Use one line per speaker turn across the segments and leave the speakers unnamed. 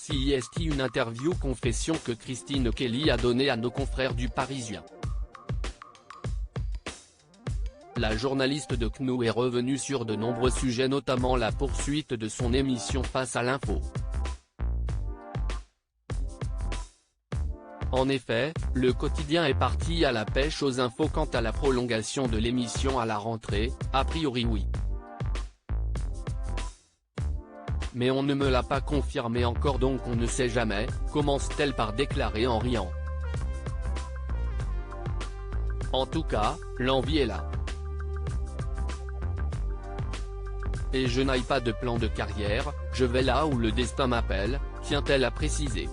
CIST une interview confession que Christine Kelly a donnée à nos confrères du Parisien. La journaliste de CNews est revenue sur de nombreux sujets, notamment la poursuite de son émission Face à l'info. En effet, le quotidien est parti à la pêche aux infos quant à la prolongation de l'émission à la rentrée, a priori oui. Mais on ne me l'a pas confirmé encore, donc on ne sait jamais, commence-t-elle par déclarer en riant. En tout cas, l'envie est là. Et je n'aille pas de plan de carrière, je vais là où le destin m'appelle, tient-elle à préciser.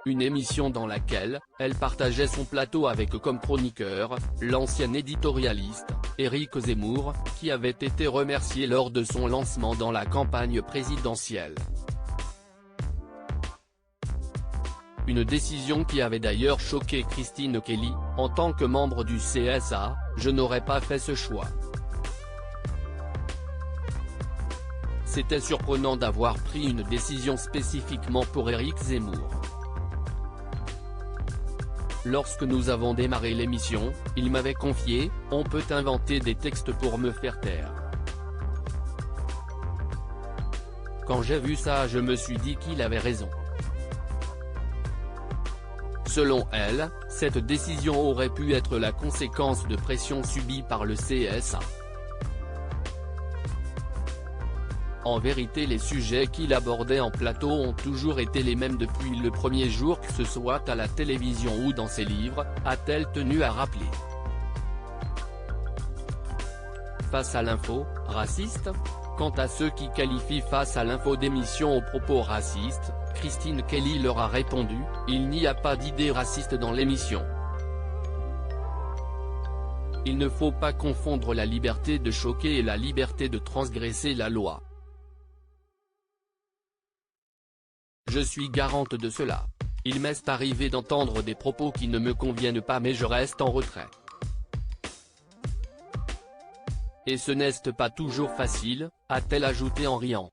Une émission dans laquelle, elle partageait son plateau avec comme chroniqueur, l'ancien éditorialiste, Éric Zemmour, qui avait été remercié lors de son lancement dans la campagne présidentielle. Une décision qui avait d'ailleurs choqué Christine Kelly, en tant que membre du CSA, je n'aurais pas fait ce choix. C'était surprenant d'avoir pris une décision spécifiquement pour Éric Zemmour. Lorsque nous avons démarré l'émission, il m'avait confié « On peut inventer des textes pour me faire taire ». Quand j'ai vu ça, je me suis dit qu'il avait raison. Selon elle, cette décision aurait pu être la conséquence de pressions subies par le CSA. En vérité, les sujets qu'il abordait en plateau ont toujours été les mêmes depuis le premier jour, que ce soit à la télévision ou dans ses livres, a-t-elle tenu à rappeler. Face à l'info, raciste ? Quant à ceux qui qualifient Face à l'info d'émission aux propos racistes, Christine Kelly leur a répondu « Il n'y a pas d'idée raciste dans l'émission. Il ne faut pas confondre la liberté de choquer et la liberté de transgresser la loi. Je suis garante de cela. Il m'est arrivé d'entendre des propos qui ne me conviennent pas, mais je reste en retrait. Et ce n'est pas toujours facile », a-t-elle ajouté en riant.